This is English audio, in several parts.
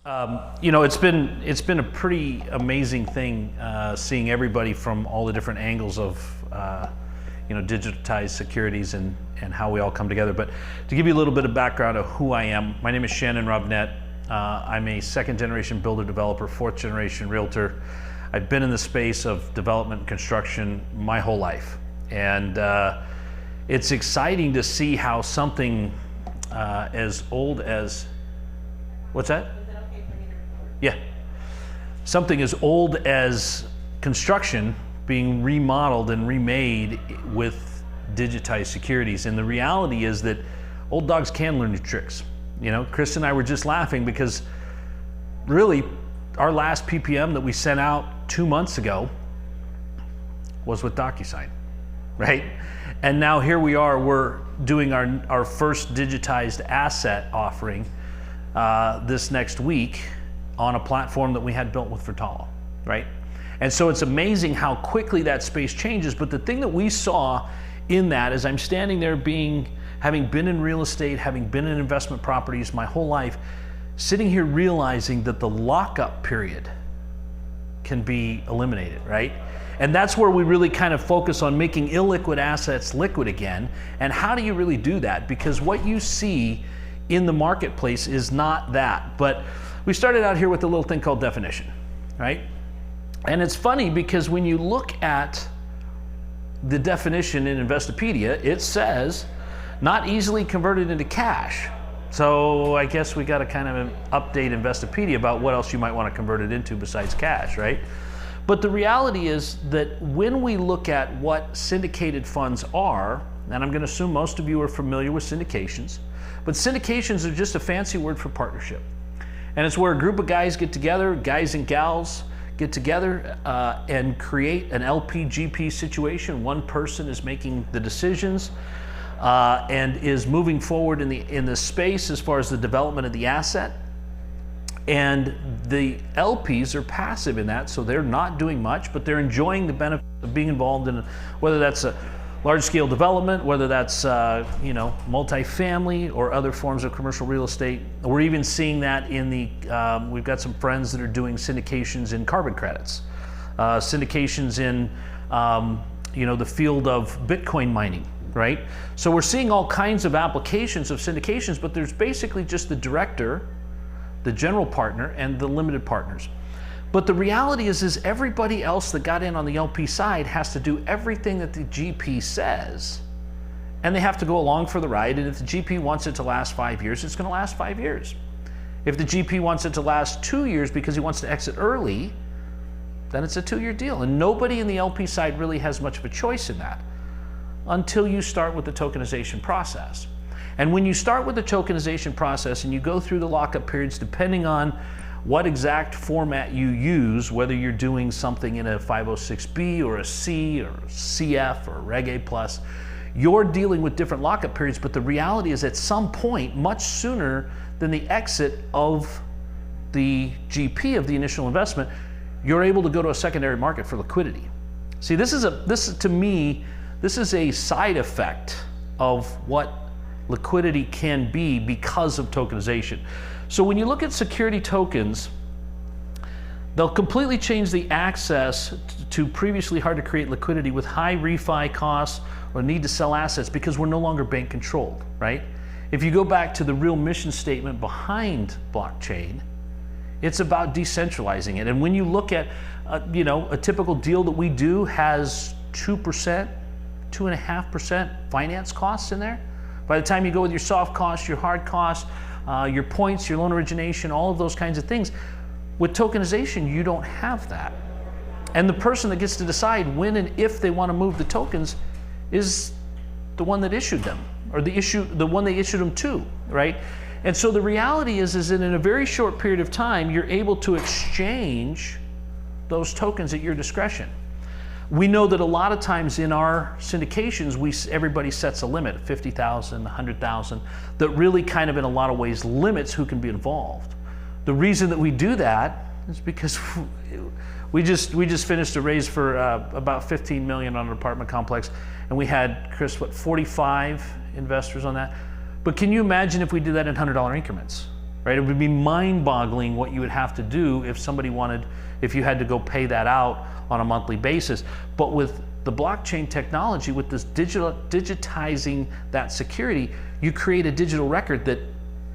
It's been a pretty amazing thing seeing everybody from all the different angles of digitized securities and how we all come together. But to give you a little bit of background of who I am, my name is Shannon Robnett. I'm a second generation builder developer, fourth generation realtor. I've been in the space of development and construction my whole life, and it's exciting to see how something as old as, what's that? Yeah. Something as old as construction being remodeled and remade with digitized securities. And the reality is that old dogs can learn new tricks. Chris and I were just laughing because really our last PPM that we sent out 2 months ago was with DocuSign, right? And now here we are, we're doing our first digitized asset offering this next week on a platform that we had built with Vertala, right? And so it's amazing how quickly that space changes. But the thing that we saw in that is I'm standing there having been in real estate, having been in investment properties my whole life, sitting here realizing that the lockup period can be eliminated, right? And that's where we really kind of focus on making illiquid assets liquid again. And how do you really do that? Because what you see in the marketplace is not that. But we started out here with a little thing called definition, right? And it's funny because when you look at the definition in Investopedia, it says not easily converted into cash. So I guess we got to kind of update Investopedia about what else you might want to convert it into besides cash, right? But the reality is that when we look at what syndicated funds are, and I'm going to assume most of you are familiar with syndications, but syndications are just a fancy word for partnership. And it's where a group of guys get together, guys and gals get together and create an LP-GP situation. One person is making the decisions and is moving forward in the space as far as the development of the asset. And the LPs are passive in that, so they're not doing much, but they're enjoying the benefit of being involved in whether that's a large-scale development, whether that's multifamily or other forms of commercial real estate. We're even seeing that in we've got some friends that are doing syndications in carbon credits, syndications in the field of Bitcoin mining, right? So we're seeing all kinds of applications of syndications, but there's basically just the director, the general partner, and the limited partners. But the reality is everybody else that got in on the LP side has to do everything that the GP says, and they have to go along for the ride. And if the GP wants it to last 5 years, it's going to last 5 years. If the GP wants it to last 2 years because he wants to exit early, then it's a 2-year deal. And nobody in the LP side really has much of a choice in that until you start with the tokenization process. And when you start with the tokenization process and you go through the lockup periods, depending on what exact format you use, whether you're doing something in a 506B or a C or CF or Reg A+, you're dealing with different lockup periods. But the reality is at some point, much sooner than the exit of the GP of the initial investment, you're able to go to a secondary market for liquidity. See, this is a side effect of what liquidity can be because of tokenization. So when you look at security tokens, they'll completely change the access to previously hard to create liquidity with high refi costs or need to sell assets because we're no longer bank controlled, right? If you go back to the real mission statement behind blockchain, it's about decentralizing it. And when you look at a typical deal that we do has 2%, 2.5% finance costs in there. By the time you go with your soft costs, your hard costs, your points, your loan origination, all of those kinds of things, with tokenization, you don't have that. And the person that gets to decide when and if they want to move the tokens is the one that issued them, or the one they issued them to, right? And so the reality is that in a very short period of time, you're able to exchange those tokens at your discretion. We know that a lot of times in our syndications, everybody sets a limit, 50,000, 100,000, that really kind of in a lot of ways limits who can be involved. The reason that we do that is because we just finished a raise for about 15 million on an apartment complex, and we had, Chris, 45 investors on that? But can you imagine if we did that in $100 increments? right? It would be mind-boggling what you would have to do if you had to go pay that out on a monthly basis. But with the blockchain technology, with this digitizing that security, you create a digital record that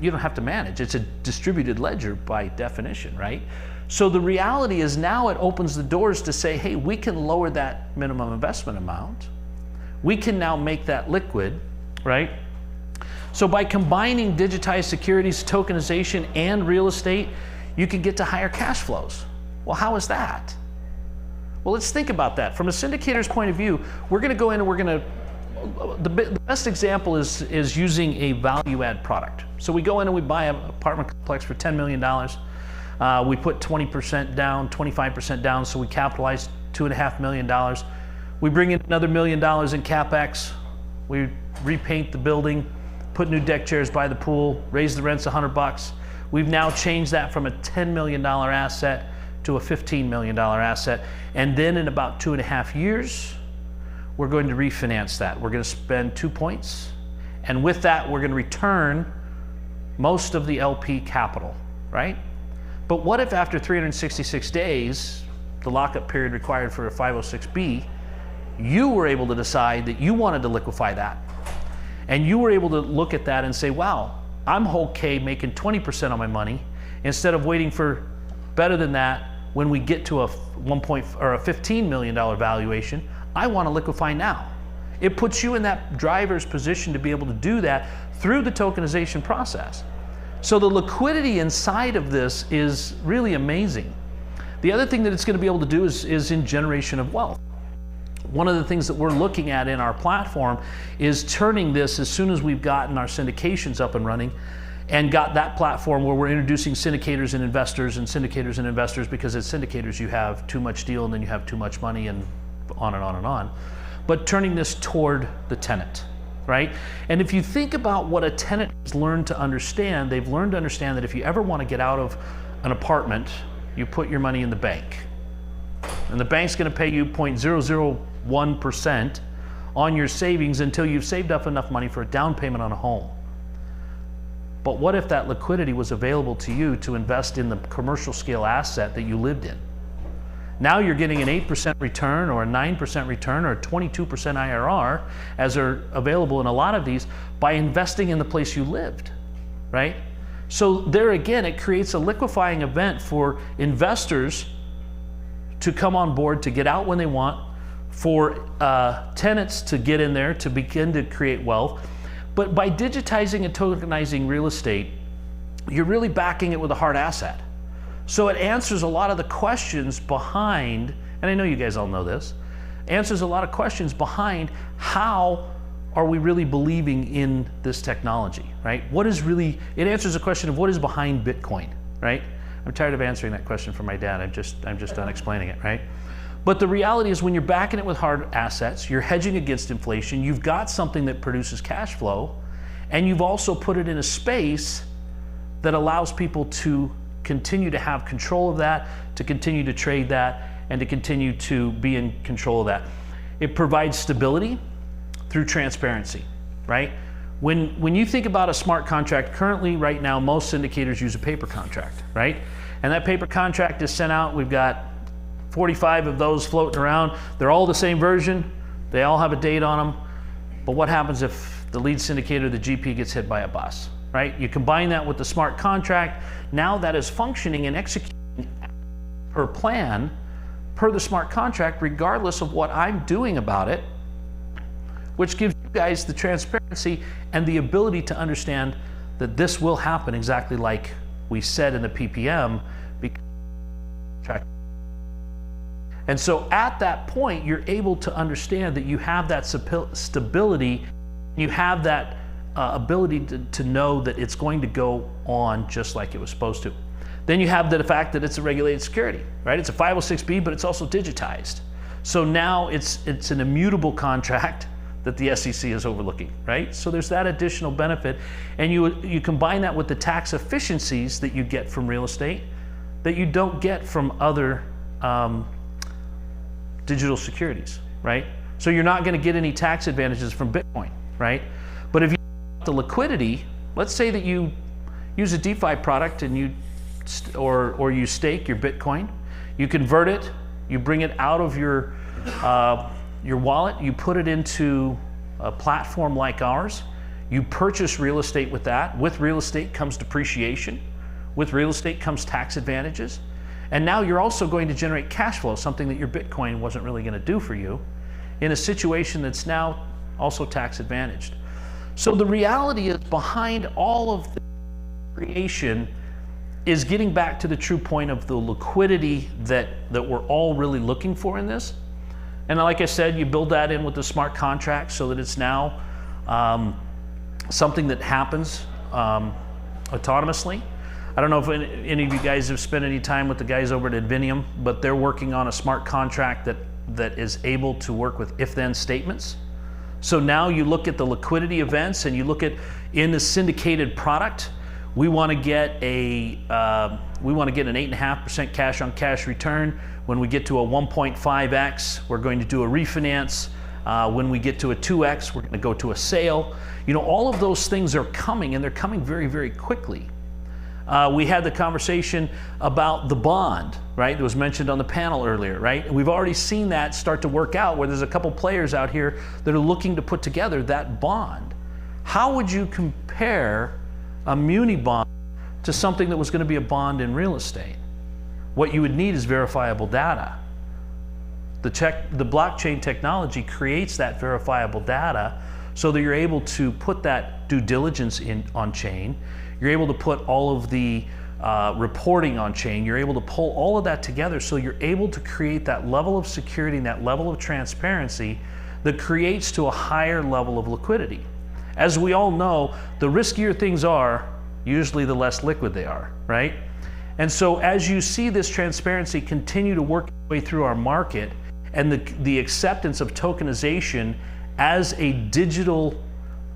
you don't have to manage. It's a distributed ledger by definition, right? So the reality is now it opens the doors to say, hey, we can lower that minimum investment amount. We can now make that liquid, right? So by combining digitized securities, tokenization, and real estate, you can get to higher cash flows. Well, how is that? Well, let's think about that. From a syndicator's point of view, we're going to go in and the best example is using a value-add product. So we go in and we buy an apartment complex for $10 million. We put 20% down, 25% down, so we capitalize $2.5 million. We bring in another $1 million in CapEx. We repaint the building, put new deck chairs by the pool, raise the rents $100. We've now changed that from a $10 million asset to a $15 million asset. And then in about 2.5 years, we're going to refinance that. We're going to spend 2 points. And with that, we're going to return most of the LP capital, right? But what if after 366 days, the lockup period required for a 506B, you were able to decide that you wanted to liquefy that? And you were able to look at that and say, wow, I'm okay making 20% on my money instead of waiting for better than that when we get to a $15 million valuation. I want to liquefy now. It puts you in that driver's position to be able to do that through the tokenization process. So the liquidity inside of this is really amazing. The other thing that it's going to be able to do is in generation of wealth. One of the things that we're looking at in our platform is turning this, as soon as we've gotten our syndications up and running and got that platform where we're introducing syndicators and investors, because as syndicators you have too much deal and then you have too much money and on and on and on. But turning this toward the tenant, right? And if you think about what a tenant has learned to understand, they've learned to understand that if you ever want to get out of an apartment, you put your money in the bank. And the bank's going to pay you 0.001% on your savings until you've saved up enough money for a down payment on a home. But what if that liquidity was available to you to invest in the commercial scale asset that you lived in? Now you're getting an 8% return or a 9% return or a 22% IRR, as are available in a lot of these, by investing in the place you lived, right? So there again, it creates a liquefying event for investors to come on board, to get out when they want, for tenants to get in there, to begin to create wealth. But by digitizing and tokenizing real estate, you're really backing it with a hard asset. So it answers a lot of the questions behind, and I know you guys all know this, answers a lot of questions behind how are we really believing in this technology, right? It answers the question of what is behind Bitcoin, right? I'm tired of answering that question for my dad. I'm just done explaining it, right? But the reality is when you're backing it with hard assets, you're hedging against inflation, you've got something that produces cash flow, and you've also put it in a space that allows people to continue to have control of that, to continue to trade that, and to continue to be in control of that. It provides stability through transparency, right? When you think about a smart contract, currently right now, most syndicators use a paper contract, right? And that paper contract is sent out. We've got 45 of those floating around. They're all the same version. They all have a date on them. But what happens if the lead syndicator, the GP, gets hit by a bus, right? You combine that with the smart contract. Now that is functioning and executing per plan, per the smart contract, regardless of what I'm doing about it, which gives you guys the transparency and the ability to understand that this will happen exactly like we said in the PPM. And so at that point, you're able to understand that you have that stability, you have that ability to know that it's going to go on just like it was supposed to. Then you have the fact that it's a regulated security, right? It's a 506B, but it's also digitized. So now it's an immutable contract that the SEC is overlooking, right? So there's that additional benefit. And you combine that with the tax efficiencies that you get from real estate that you don't get from other digital securities, right? So you're not going to get any tax advantages from Bitcoin, right? But if you have the liquidity, let's say that you use a DeFi product and you stake your Bitcoin. You convert it, you bring it out of your wallet, you put it into a platform like ours. You purchase real estate with that. With real estate comes depreciation. With real estate comes tax advantages. And now you're also going to generate cash flow, something that your Bitcoin wasn't really going to do for you, in a situation that's now also tax advantaged. So the reality is, behind all of the creation is getting back to the true point of the liquidity that we're all really looking for in this. And like I said, you build that in with the smart contract so that it's now something that happens autonomously. I don't know if any of you guys have spent any time with the guys over at Invinium, but they're working on a smart contract that is able to work with if-then statements. So now you look at the liquidity events and you look at, in the syndicated product, we want to get an 8.5% cash on cash return. When we get to a 1.5x, we're going to do a refinance. When we get to a 2x, we're going to go to a sale. You know, all of those things are coming, and they're coming very, very quickly. We had the conversation about the bond, right? That was mentioned on the panel earlier, right? We've already seen that start to work out, where there's a couple players out here that are looking to put together that bond. How would you compare a muni bond to something that was going to be a bond in real estate? What you would need is verifiable data. The blockchain technology creates that verifiable data so that you're able to put that due diligence on chain. You're able to put all of the reporting on chain. You're able to pull all of that together, so you're able to create that level of security and that level of transparency that creates to a higher level of liquidity. As we all know, the riskier things are, usually the less liquid they are, right? And so as you see this transparency continue to work its way through our market, and the acceptance of tokenization as a digital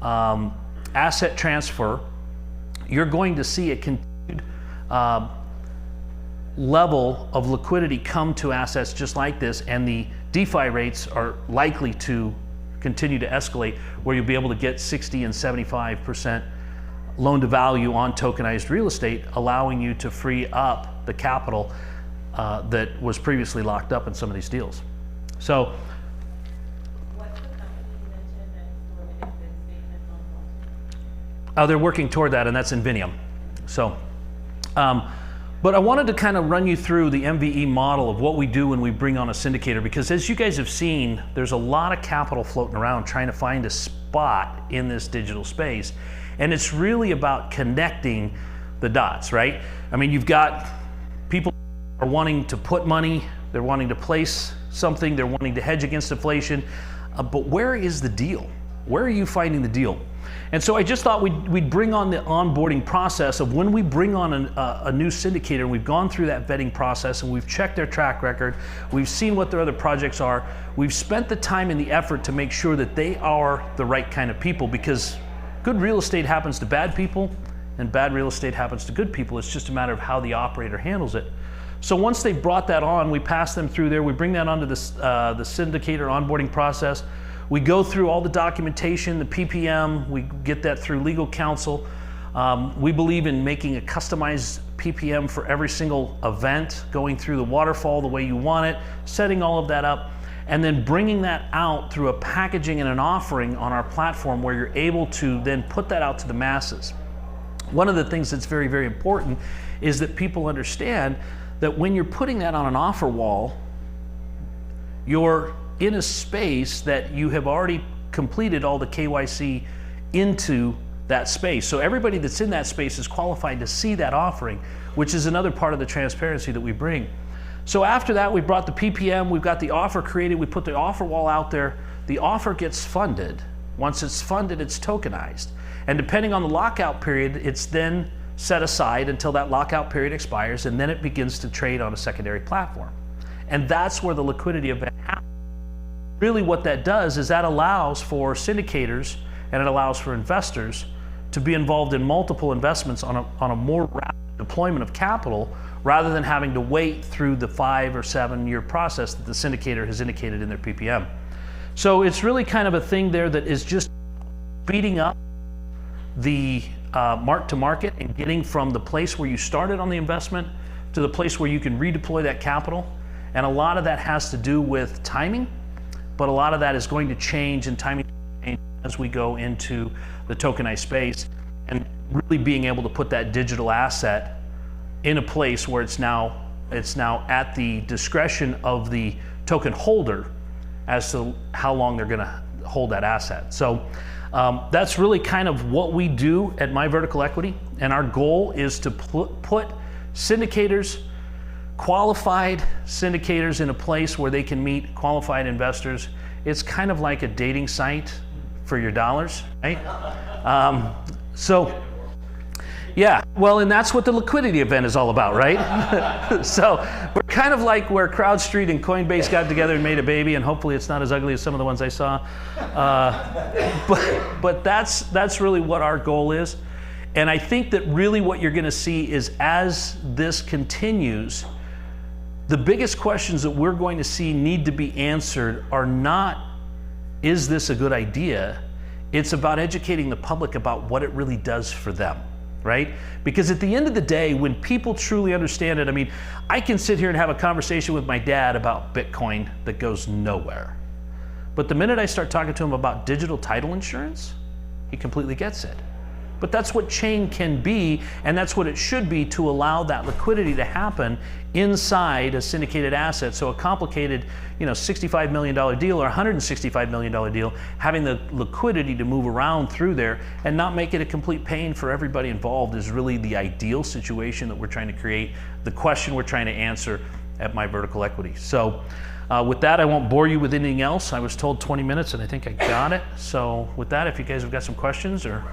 asset transfer, you're going to see a continued level of liquidity come to assets just like this, and the DeFi rates are likely to continue to escalate, where you'll be able to get 60 and 75% loan to value on tokenized real estate, allowing you to free up the capital that was previously locked up in some of these deals. So, what's the company you mentioned that's doing an statement on blockchain? they're working toward that, and that's Invinium. So, but I wanted to kind of run you through the MVE model of what we do when we bring on a syndicator, because as you guys have seen, there's a lot of capital floating around trying to find a spot in this digital space. And it's really about connecting the dots, right? I mean, you've got people are wanting to put money, they're wanting to place something, they're wanting to hedge against inflation, but where is the deal? Where are you finding the deal? And so I just thought we'd bring on the onboarding process of when we bring on a new syndicator, and we've gone through that vetting process and we've checked their track record, we've seen what their other projects are, we've spent the time and the effort to make sure that they are the right kind of people, because good real estate happens to bad people, and bad real estate happens to good people. It's just a matter of how the operator handles it. So once they've brought that on, we pass them through there, we bring that onto the syndicator onboarding process. We go through all the documentation, the PPM, we get that through legal counsel. We believe in making a customized PPM for every single event, going through the waterfall the way you want it, setting all of that up, and then bringing that out through a packaging and an offering on our platform where you're able to then put that out to the masses. One of the things that's very, very important is that people understand that when you're putting that on an offer wall, you're in a space that you have already completed all the KYC into that space. So everybody that's in that space is qualified to see that offering, which is another part of the transparency that we bring. So after that, we brought the PPM, we've got the offer created, we put the offer wall out there, the offer gets funded. Once it's funded, it's tokenized. And depending on the lockout period, it's then set aside until that lockout period expires, and then it begins to trade on a secondary platform. And that's where the liquidity event happens. Really what that does is that allows for syndicators, and it allows for investors to be involved in multiple investments on a more rapid deployment of capital, rather than having to wait through the 5 or 7 year process that the syndicator has indicated in their PPM. So it's really kind of a thing there that is just speeding up the mark to market and getting from the place where you started on the investment to the place where you can redeploy that capital. And a lot of that has to do with timing, but a lot of that is going to change and timing as we go into the tokenized space, and really being able to put that digital asset in a place where it's now at the discretion of the token holder as to how long they're going to hold that asset. So that's really kind of what we do at My Vertical Equity, and our goal is to put syndicators, qualified syndicators, in a place where they can meet qualified investors. It's kind of like a dating site for your dollars, right? Yeah, well, and that's what the liquidity event is all about, right? So we're kind of like where CrowdStreet and Coinbase got together and made a baby, and hopefully it's not as ugly as some of the ones I saw. But that's really what our goal is. And I think that really what you're gonna see is, as this continues, the biggest questions that we're going to see need to be answered are not, is this a good idea? It's about educating the public about what it really does for them, right? Because at the end of the day, when people truly understand it, I mean, I can sit here and have a conversation with my dad about Bitcoin that goes nowhere. But the minute I start talking to him about digital title insurance, he completely gets it. But that's what chain can be, and that's what it should be, to allow that liquidity to happen inside a syndicated asset. So a complicated, $65 million deal or $165 million deal, having the liquidity to move around through there and not make it a complete pain for everybody involved is really the ideal situation that we're trying to create, the question we're trying to answer at My Vertical Equity. So with that, I won't bore you with anything else. I was told 20 minutes and I think I got it. So with that, if you guys have got some questions or